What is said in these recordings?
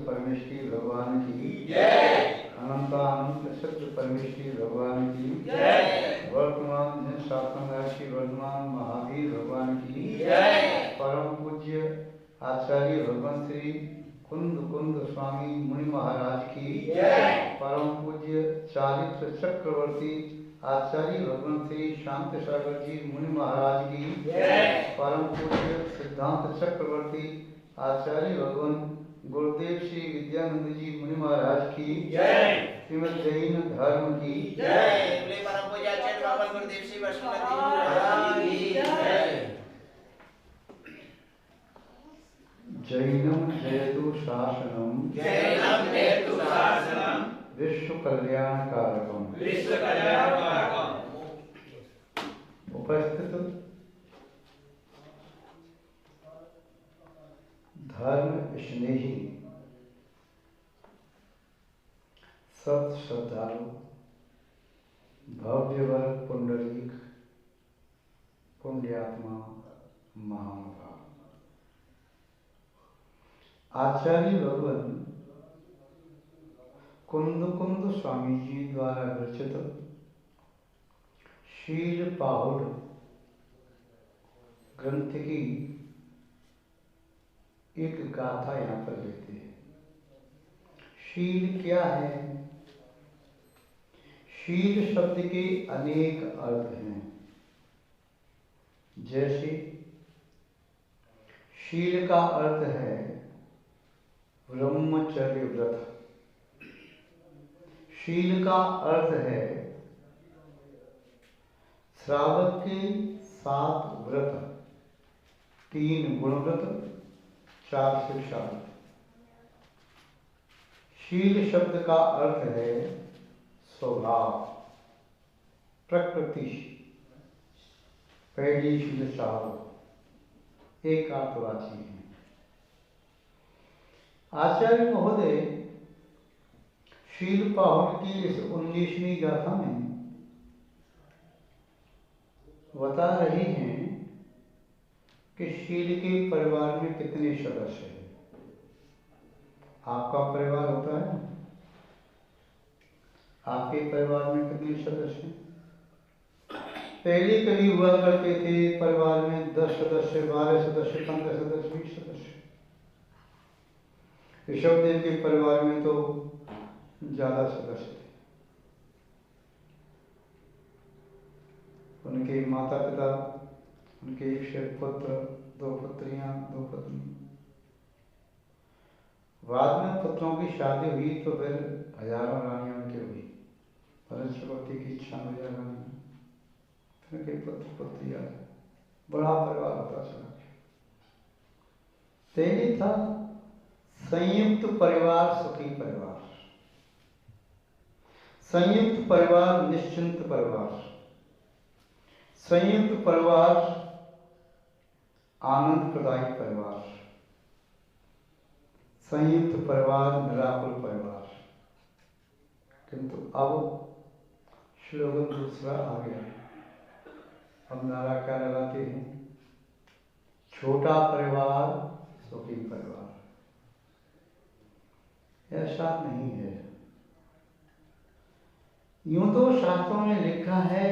परमेश्वरी भगवान की जय। अनंतानंत सत्य परमेश्वरी भगवान की जय। वर्तमान दिन शासनराशि वर्तमान महावीर भगवान की जय। परम पूज्य आचार्य भगवान श्री कुंद कुंद स्वामी मुनि महाराज की जय। परम पूज्य चारित्र चक्रवर्ती आचार्य भगवान श्री शांत सागर जी मुनि महाराज की जय। परम पूज्य सिद्धांत चक्रवर्ती आचार्य भगवान गुरुदेव श्री विद्यानंद जी मुनि महाराज की जय। श्रीमद जैन धर्म की जय। परम पूज्य आचार्य भगवान गुरुदेव श्री वैष्णव जी महाराज की जय। जैनम जयतु शासनम जैनम जयतु शासनम विश्व कल्याणकारकम विश्व कल्याणकारकम। उपस्थित धर्म स्नेही सत श्रद्धालु भव्य वर्ग पुंडरीक पुण्यात्मा महानुभाव आचार्य भगवान कुंद कुंद स्वामी जी द्वारा रचित शील पाहुड़ ग्रंथ की एक गाथा यहाँ पर लेते हैं। शील क्या है? शील शब्द के अनेक अर्थ हैं। जैसे शील का अर्थ है ब्रह्मचर्य व्रत। शील का अर्थ है श्रावक के 7 व्रत, 3 गुण व्रत, 4 शिक्षा। शील शब्द का अर्थ है स्वभाव, प्रकृति, पहली शील साहब एक अर्थवाची है। आचार्य महोदय शील पाहुड़ की इस 19वीं गाथा में बता रहे हैं कि शील के परिवार में कितने सदस्य हैं। आपका परिवार होता है, आपके परिवार में कितने सदस्य हैं? पहले कभी हुआ करते थे परिवार में 10 सदस्य, 12 सदस्य, 15 सदस्य, 20 सदस्य। ऋषभदेव के परिवार में तो ज्यादा सदस्य थे। उनके माता पिता, उनके 1 पुत्र, 2 पुत्रियां, 2 पत्नी। बाद में पुत्रों की शादी हुई तो फिर हजारों रानियां उनकी हुई। भरत चक्रवर्ती की 96 रानियां, फिर उनके पुत्र पुत्रियां, बड़ा परिवार होता चला। पहले था संयुक्त परिवार, सुखी परिवार। संयुक्त परिवार निश्चिंत परिवार। संयुक्त परिवार आनंद प्रदायक परिवार। संयुक्त परिवार निराकुल परिवार। किंतु अब स्लोगन दूसरा आ गया। अब नारा क्या लगाते हैं? छोटा परिवार सुखी परिवार। ऐसा नहीं है। यूं तो शास्त्रों में लिखा है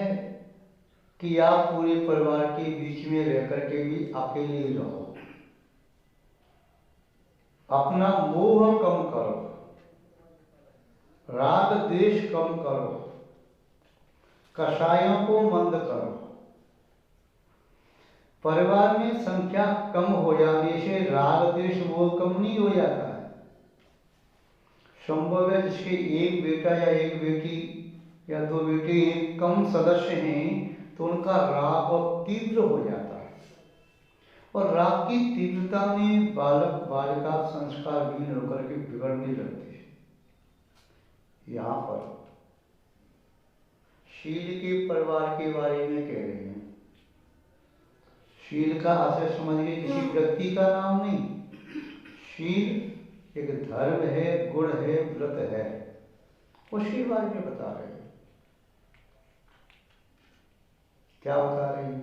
कि आप पूरे परिवार के बीच में रह करके भी अकेले ही रहो। अपना मोह कम करो, राग द्वेष कम करो, कषायों को मंद करो। परिवार में संख्या कम हो जाने से राग द्वेष मोह कम नहीं हो जाता है। संभव है जिसके 1 बेटा या 1 बेटी या 2 बेटे कम सदस्य हैं तो उनका राग और तीव्र हो जाता है, और राग की तीव्रता में बालक बालिका संस्कारहीन होकर के बिगड़ने लगते हैं। यहाँ पर शील के परिवार के बारे में कह रहे हैं। शील का आशय समझिए किसी व्यक्ति का नाम नहीं। शील एक धर्म है, गुण है, व्रत है, उसके बारे में बता रहे हैं। क्या बता रहे हैं?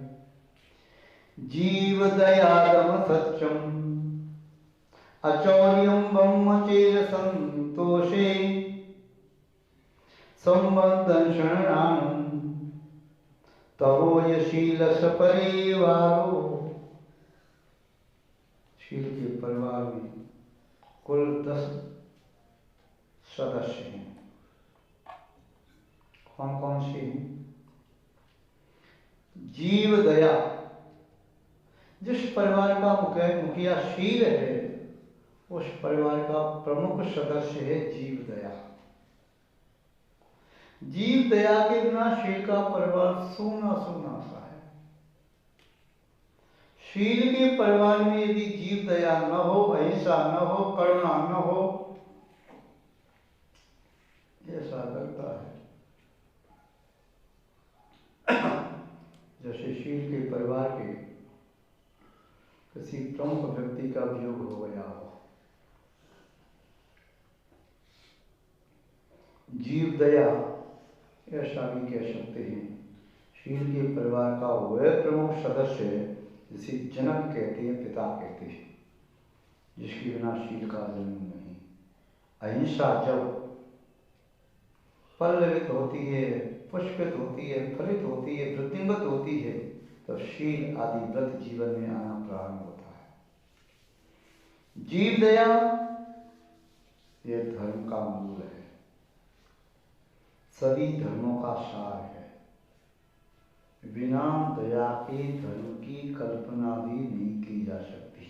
जीव दयादम सत्यम अचौर्यं ब्रह्मचर्य संतोषे संबद्धं शरणानं तवो यशील सपरिवारो। शील के परिवार में कुल 10 सदस्य हैं। कौन कौन से हैं? जीव दया, जिस परिवार का मुखिया शील है उस परिवार का प्रमुख सदस्य है जीव दया। जीव दया के बिना शील का परिवार सूना सूना सा है। शील के परिवार में यदि जीव दया न हो, अहिंसा न हो, करुणा न हो, ऐसा लगता है जैसे शील के परिवार के किसी प्रमुख व्यक्ति का वियोग हो गया हो। जीव दया ऐसा भी कह सकते हैं, शील के परिवार का वह प्रमुख सदस्य है जिसे जनक कहते हैं, पिता कहते हैं, जिसके बिना शील का जन्म नहीं। अहिंसा जब पल्लवित होती है, पुष्पित होती है, फलित होती है, वृद्धिंगत होती है, तब शील आदि व्रत जीवन में आना प्रारंभ होता है। जीव दया यह धर्म का मूल है, सभी धर्मों का सार है। बिना दया के धर्म की कल्पना भी नहीं की जा सकती।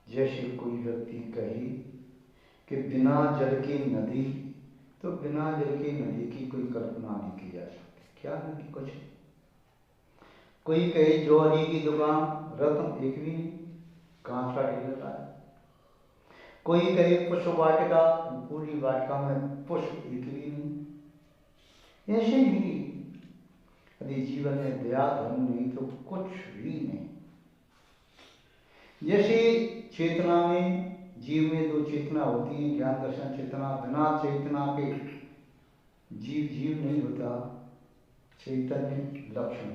जैसे कोई व्यक्ति कहे कि बिना जल की नदी, तो बिना जल की नदी की कोई कल्पना नहीं की जा सकती। क्या नहीं, कुछ। कोई कहे जौहरी की दुकान, रत्न एक भी नहीं, कहाँ सा ढेर है। कोई कहे पुष्प वाटिका, पूरी वाटिका में पुष्प एक भी नहीं। ऐसे ही यदि जीवन में दया धर्म नहीं तो कुछ भी नहीं। जैसे चेतना में, जीव में 2 चेतना होती है, ज्ञान दर्शन चेतना। बिना चेतना के जीव जीव नहीं होता। चैतन्य लक्षण,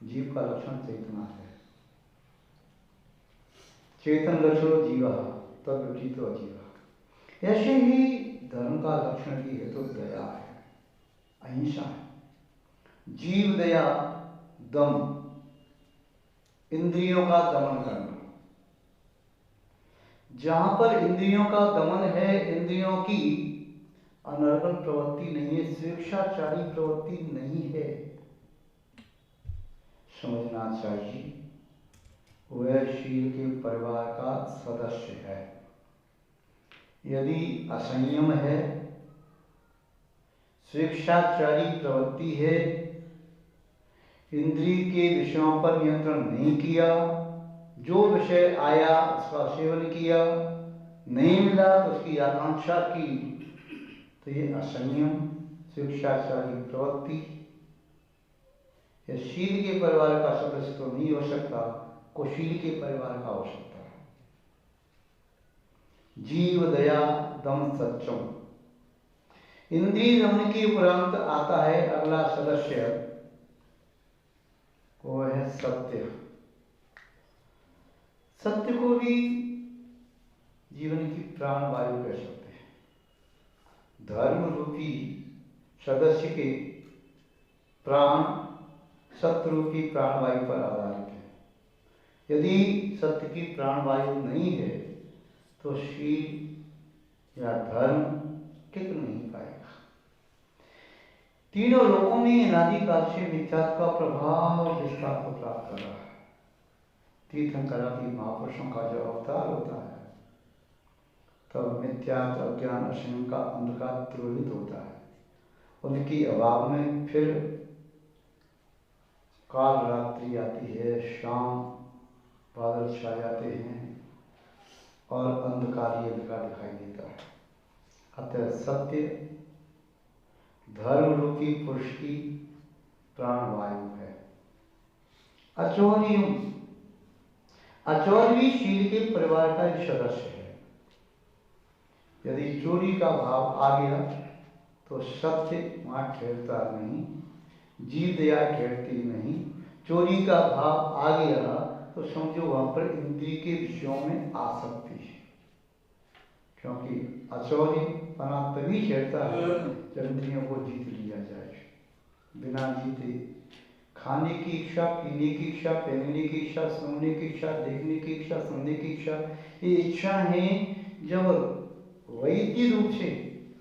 जीव का लक्षण चेतना है। चेतन लक्षणो जीवा तद रुचितो अजीवा। ऐसे ही धर्म का लक्षण भी है तो दया है, अहिंसा है। जीव दया, दम, इंद्रियों का दमन करना। जहां पर इंद्रियों का दमन है, इंद्रियों की अनर्गल प्रवृत्ति नहीं है, स्वेच्छाचारी प्रवृत्ति नहीं है, समझना चाहिए वह शील के परिवार का सदस्य है। यदि असंयम है, स्वेच्छाचारी प्रवृत्ति है, इंद्रिय के विषयों पर नियंत्रण नहीं किया, जो विषय आया उसका सेवन किया, नहीं मिला तो उसकी आकांक्षा की, तो ये असंयम, स्वेच्छाचारी प्रवृत्ति, यह शील के परिवार का सदस्य तो नहीं हो सकता, कुशील के परिवार का हो सकता है। जीव दया दम सत्यम। इंद्रिय दमन के उपरांत आता है अगला सदस्य, वो है सत्य। सत्य को भी जीवन की प्राण वायु कह सकते हैं। धर्म रूपी सदस्य के प्राण सत्य रूपी प्राण वायु पर आधारित है। यदि सत्य की प्राण वायु नहीं है तो शील या धर्म टिक नहीं पाएगा। तीनों लोकों में अनादिकाल से मिथ्यात्व का प्रभाव विस्तार को प्राप्त कर रहा है। तीर्थंकर आदि महापुरुषों का जो अवतार होता है तब मिथ्यात्व, अज्ञान, असंयम का अंधकार तिरोहित होता है। उनकी अभाव में फिर काल रात्रि आती है, शाम बादल छा जाते हैं और अंधकार ही अंधकार दिखाई देता है। अतः सत्य धर्म रूपी पुरुष की प्राण वायु है। अचौर्यम, अचौर्य शील के परिवार का एक सदस्य है। यदि चोरी का भाव आ गया तो सत्य वहां ठहरता नहीं, जीव दया ठहरती नहीं। चोरी का भाव आ गया तो समझो वहां पर इंद्रिय के विषयों में आसक्ति है, क्योंकि अचौरी पना तभी चढ़ता है जब इंद्रियों को जीत लिया जाए। बिना जीते खाने की इच्छा, पीने की इच्छा, पहनने की इच्छा, सुनने की इच्छा, देखने की इच्छा, सुनने की इच्छा, ये इच्छा है जब वैध रूप से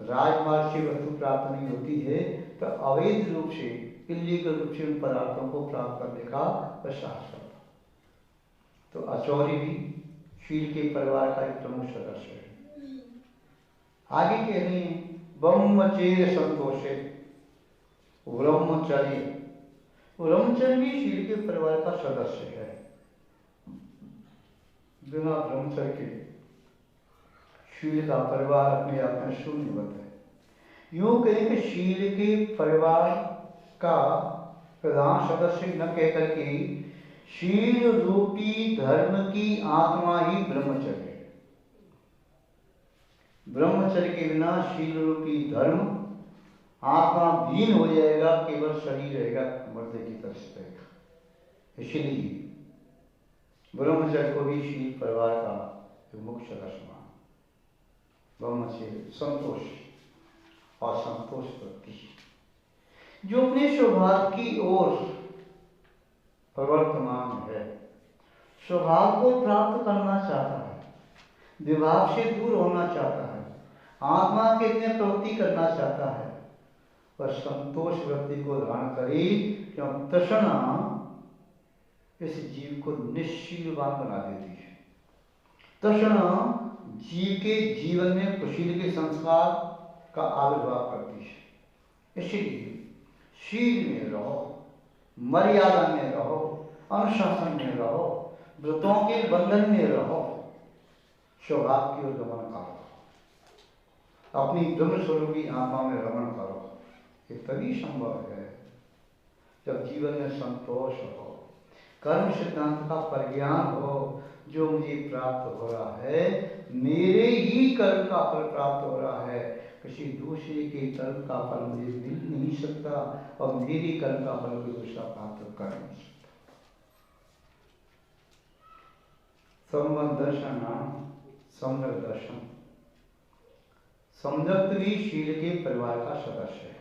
राजमार्ग से वस्तु प्राप्त नहीं होती है तो अवैध रूप से इलीगल रूप से उन पदार्थों को प्राप्त करने का प्रयास करता। तो अचौरी भी शील के परिवार का एक प्रमुख सदस्य है। आगे कह रहे हैं ब्रह्मचर्य संतोषे, ब्रह्मचर्य, ब्रह्मचर्य भी शील के परिवार का सदस्य है। बिना ब्रह्मचर्य के शील का परिवार अपने आप में शून्यवत है। यूं कहें कि शील के परिवार का प्रधान सदस्य न कहकर के शील रूपी धर्म की आत्मा ही ब्रह्मचर्य है। ब्रह्मचर्य के बिना शील रूपी धर्म आत्मा विलीन हो जाएगा, केवल शरीर रहेगा, मर्दे की तरफ से रहेगा। इसलिए ब्रह्मचर्य को भी शील परिवार का एक मुख्य सदस्य माना। ब्रह्मचर्य संतोष और संतोष वृत्ति जो अपने स्वभाव की ओर प्रवर्तमान है, स्वभाव को प्राप्त करना चाहता है, विभाग से दूर होना चाहता है, आत्मा के लिए प्रवृत्ति करना चाहता है, वह संतोष वृत्ति को धारण करे, क्यों तृष्णा इस जीव को निश्शीलवान बना देती है। तृष्णा जीव के जीवन में कुशील के संस्कार का आविर्भाव करती है। इसलिए शील में रहो, मर्यादा में रहो, अनुशासन में रहो, व्रतों के बंधन में रहो, स्वभाव की ओर गमन करो, अपनी ब्रह्म स्वरूपी आत्मा में रमण करो। ये तभी संभव है जब जीवन में संतोष हो, कर्म सिद्धांत का परिज्ञान हो, जो मुझे प्राप्त हो रहा है मेरे ही कर्म का फल प्राप्त हो रहा है, किसी दूसरे के कर्म का फल मुझे मिल नहीं सकता और मेरी कर्म का फल कोई दूसरा प्राप्त कर नहीं सकता। संबंध दर्शन सम्यक दर्शन, सम्यक्त भी शील के परिवार का सदस्य है।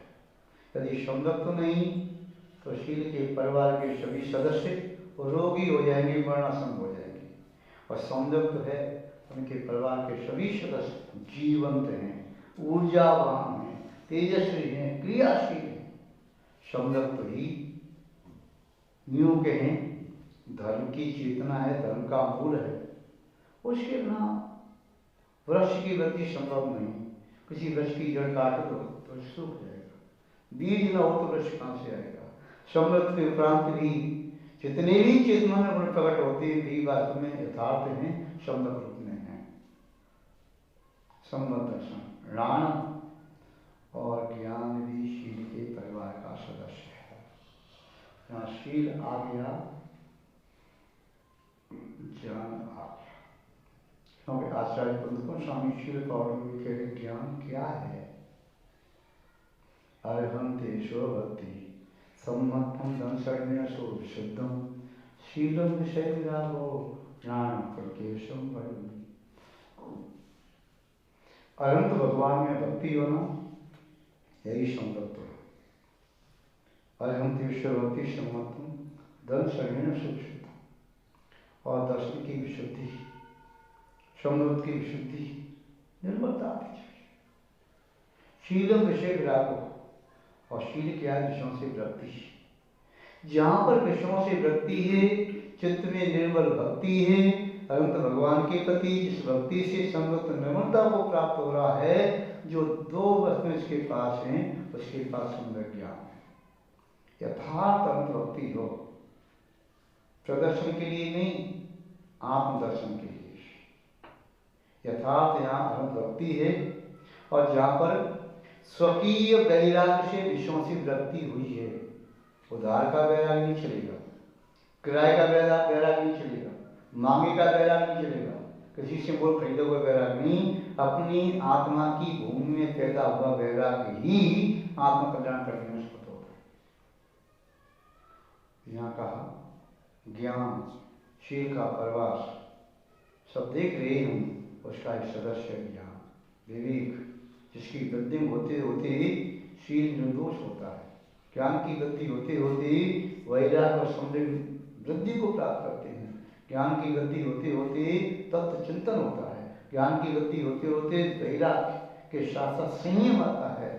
यदि सम्यक्त नहीं तो शील के परिवार के सभी सदस्य रोगी हो जाएंगे, मरणासन हो जाएंगे, और सम्यक्त है उनके परिवार के सभी सदस्य जीवंत हैं, ऊर्जावान हैं, तेजस्वी हैं, क्रियाशील हैं। सम्यक्त ही यूं कहें धर्म की चेतना है, धर्म का मूल है, उसके बिना वृक्ष की वृद्धि संभव नहीं। किसी वृक्ष की जड़ काट दो तो सूख जाएगा, बीज न हो तो वृक्ष कहां से आएगा। सम्यक्त के उपरांत भी जितने भी चेतना में गुण प्रकट होते हैं भी वास्तव में यथार्थ हैं, सम्यक रूप में हैं। सम्यक दर्शन, राण और ज्ञान भी शील के परिवार का सदस्य है। यहाँ शील आ गया, ज्ञान आ गया, क्योंकि आचार्य पंडित स्वामी शील कौर में कह रहे ज्ञान क्या है। अर्हन्ते स्वभक्ति सम्मतम दंसर्णेन सो विशुद्धम शीलम विषय विरागो ज्ञान प्रकेशम वरुणि। अनंत भगवान में भक्ति होना यही संपत्ति है। अर्हन्ते स्वभक्ति सम्मतम दंसर्णेन सो विशुद्धम, और दर्शन की विशुद्धि, समृद्ध की विशुद्धि, निर्मलता आती चाहिए। शीलम विषय विरागो, और शील क्या है? विषयों से वृत्ति। जहां पर विषयों से वृत्ति है, चित्त में निर्मल भक्ति है अनंत भगवान के प्रति, जिस भक्ति से समृद्ध निर्मलता को प्राप्त हो रहा है, जो दो वस्तुएं इसके पास हैं, उसके पास सुंदर ज्ञान है। यथार्थ अनंत भक्ति हो, प्रदर्शन के लिए नहीं, आत्मदर्शन के लिए। यथार्थ यहाँ अनंत भक्ति है, और जहां पर स्वकीय वैराग्य से विषयों से वृत्ति हुई है, उधार का वैराग्य नहीं चलेगा, किराए का वैराग्य नहीं चलेगा, मांगे का वैराग्य नहीं चलेगा, किसी से बोल खरीदा हुआ वैराग्य नहीं, अपनी आत्मा की भूमि में पैदा हुआ वैराग्य ही आत्म कल्याण करने में समर्थ होता है। यहाँ कहा ज्ञान शील का प्रवास सब देख रहे हैं, उसका एक सदस्य ज्ञान विवेक, जिसकी वृद्धि होते होते ही शील निर्दोष होता है। ज्ञान की वृद्धि होते होते ही वैराग्य और समृद्धि वृद्धि को प्राप्त करते हैं। ज्ञान की वृद्धि होते होते ही तत्व चिंतन होता है। ज्ञान की वृद्धि होते होते वैराग्य के साथ साथ संयम आता है,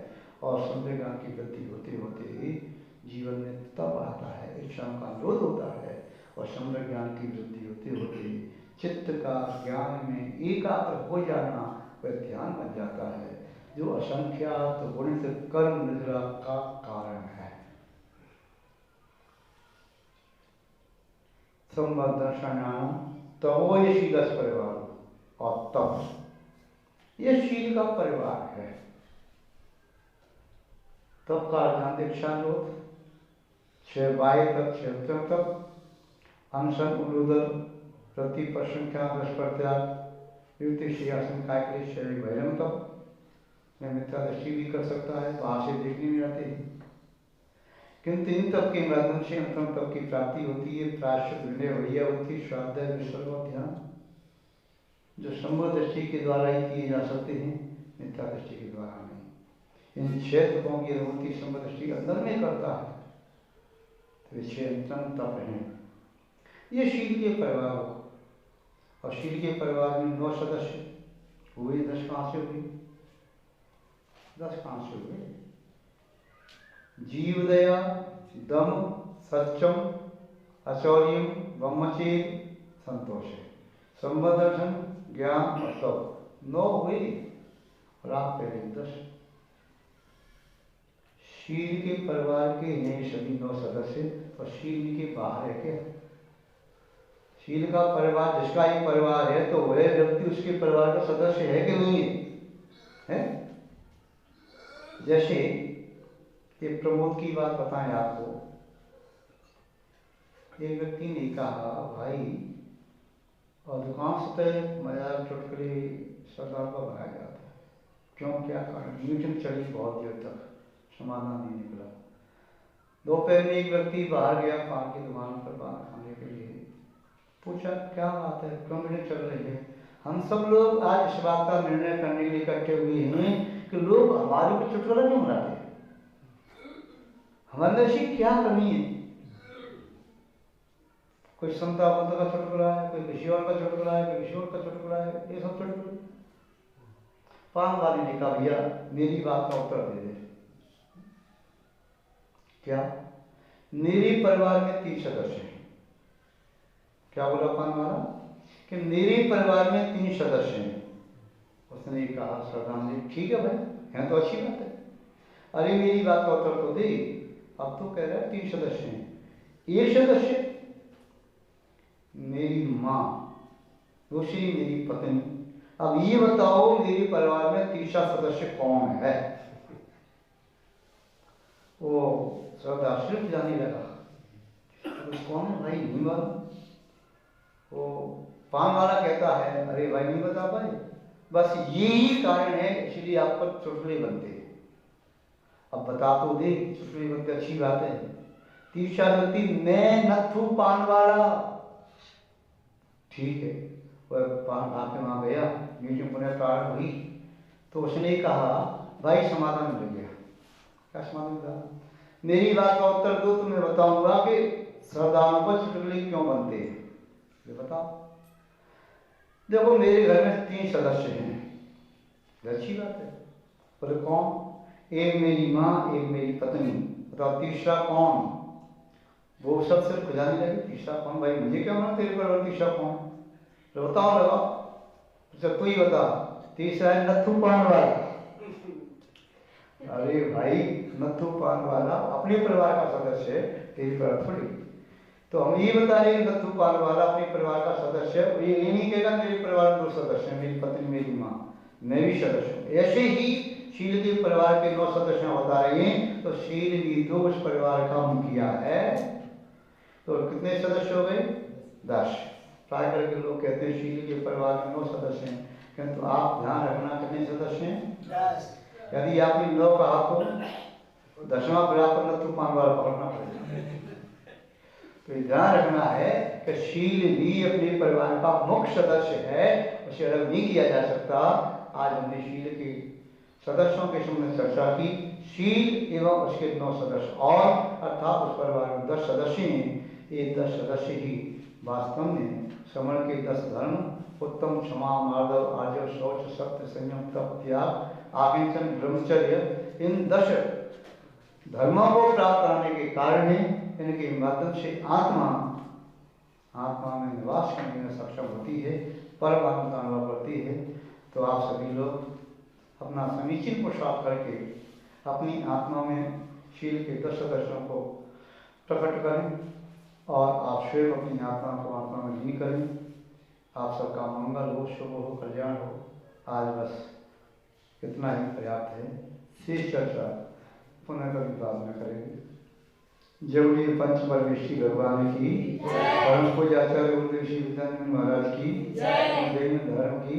और समृद्ध ज्ञान की वृद्धि होते होते ही जीवन में तप आता है, इच्छाओं का निरोध होता है, और समृद्ध ज्ञान की वृद्धि होते होते चित्त का ज्ञान में एकाग्र हो जाना वह ध्यान बन जाता है, जो असंख्यात गुणित कर्म निद्रा का कारण है। संबद्धर्षणाम तवो ये शीलस परिवार, और तप ये शील का परिवार है। तप का ज्ञान दीक्षा लोग 6 बाह्य तक 6 तक अनशन उलूदल प्रति प्रसंख्या दुष्प्रत्याग युक्ति सिंहासन काय के लिए शरीर भैरम तप में मिथ्या दृष्टि भी कर सकता है, बाहर से देखने में आते हैं, किंतु इन तप के माध्यम से अंतरम तप की प्राप्ति होती है। प्रायश्चित विनय वैयावृत्ति श्राद्ध विसर्ग और ध्यान जो संभव दृष्टि के द्वारा ही किए जा सकते हैं, मिथ्या दृष्टि के द्वारा नहीं। इन 6 तपों की अनुभूति संभव दृष्टि अंदर में करता है, तो 6 अंतरम तप हैं। ये शील के परिवार हो, और शील के परिवार में 9 सदस्य हुए। 10 कहाँ से हुए? 10 कहाँ से हुए? जीवदया, दम, सत्यम, अचौर्यम, ब्रह्मचर्य, संतोष, संबद्धर्षण, ज्ञान और तप 9 हुए, और आप पहले 10। शील के परिवार के हैं सभी 9 सदस्य, और शील के बाहर है क्या? शील का परिवार जिसका ही परिवार है, तो वह व्यक्ति उसके परिवार का सदस्य है कि नहीं है? जैसे एक प्रमोद की बात बताएं आपको। एक व्यक्ति ने कहा, भाई अधिकांश मजाक चुटकुले सरदार पर बनाया जाता है, क्यों, क्या कारण? मीटिंग चली बहुत देर तक, समाधान नहीं निकला। दोपहर में एक व्यक्ति बाहर गया पान की दुकान पर पान खाने के लिए, पूछा क्या बात है, क्यों मीटिंग चल रही है? हम सब लोग आज इस बात का निर्णय करने के लिए इकट्ठे हुए हैं कि लोग हमारे को चुटकुला क्यों बनाते हैं, हमारे ऐसी क्या कमी है? कोई संता बंता का चुटकुला है, कोई किसी और का चुटकुला है, कोई किसी और का चुटकुला है, ये सब चुटकुले। पान वाले ने कहा, भैया मेरी बात का उत्तर दे दे। क्या? मेरे परिवार में 3 सदस्य हैं। क्या बोला पान वाला? कि मेरे परिवार में 3 सदस्य हैं। उसने कहा, सरदार जी ठीक है भाई, है तो अच्छी बात है, अरे मेरी बात का उत्तर तो दे। अब तो कह रहा है 3 सदस्य हैं। एक सदस्य मेरी माँ, दूसरी मेरी पत्नी। अब ये बताओ मेरे परिवार में तीसरा सदस्य कौन है? वो सरदार सिर्फ जाने लगा, कौन है भाई, नहीं मालूम। वो पान वाला कहता है, अरे भाई नहीं बता पाए, बस यही कारण है इसलिए आप पर चुटकुले बनते हैं। अब बता तो दे, चुटकुले बनते, अच्छी बात है। तीसरा व्यक्ति, मैं नथु पान वाला। ठीक है, वह पान आपके वहां गया, मीटिंग पुनः प्रारंभ हुई, तो उसने कहा, भाई समाधान मिल गया। क्या समाधान मिला? मेरी बात का उत्तर दो तो मैं बताऊंगा कि सरदारों पर चुटकुले क्यों बनते हैं, ये बताओ। देखो मेरे घर में 3 सदस्य हैं, अच्छी बात है। बोले कौन? एक मेरी माँ, एक मेरी पत्नी। बताओ तीसरा कौन? वो सब सिर्फ खुजाने लगे, तीसरा कौन? भाई मुझे क्या मालूम तेरे पर तीसरा कौन? तो बताओ लगाओ, तो तू ही बता। तीसरा है नथु पान वाला। अरे भाई नथु पान वाला अपने परिवार का सदस्य है, तेरी परिवार थोड़ी। तो हम ये बता रहे हैं नथु पान वाला अपने परिवार का सदस्य है, ये नहीं कहेगा मेरे परिवार में 2 सदस्य हैं, मेरी पत्नी मेरी माँ, मैं भी सदस्य हूँ। ऐसे ही शील के परिवार के 9 सदस्य बता रहे हैं, तो शील भी तो उस परिवार का मुखिया है। तो कितने सदस्य हो गए? 10। प्राय करके लोग कहते हैं शील के परिवार में 9 सदस्य हैं, किंतु आप ध्यान रखना कितने सदस्य हैं? 10। यदि आपने 9 कहा तो 10वां बराबर नथु पान वाला पकड़ना पड़ेगा। तो ध्यान रखना है कि शील भी अपने परिवार का मुख्य सदस्य है, उसे अलग नहीं किया जा सकता। आज हमने शील के सदस्यों के सामने चर्चा की। शील एवं उसके 9 सदस्य और अर्थात उस परिवार में 10 सदस्य हैं। ये 10 सदस्य ही वास्तव में समण के 10 धर्म उत्तम, क्षमा, मार्दव, आर्जव, शौच, सत्य, संयम, तप, त्याग, आकिंचन, ब्रह्मचर्य, इन 10 धर्मों को प्राप्त करने के कारण इनके माध्यम से आत्मा में निवास करने में सक्षम होती है, परमात्मा का अनुभव करती है। तो आप सभी लोग अपना समीचीन पुरुषार्थ करके अपनी आत्मा में शील के 10 सदस्यों को प्रकट करें और आप स्वयं अपनी आत्मा को आत्मा में लीन करें। आप सबका मंगल हो, शुभ हो, कल्याण हो। आज बस इतना ही पर्याप्त है। शेष चर्चा पुनः कभी बाद में करेंगे। जय पंच परमेश्वरी भगवान की, परम पूज्य आचार्य गुरुदेव श्री विद्यानंद महाराज की, जैन धर्म की।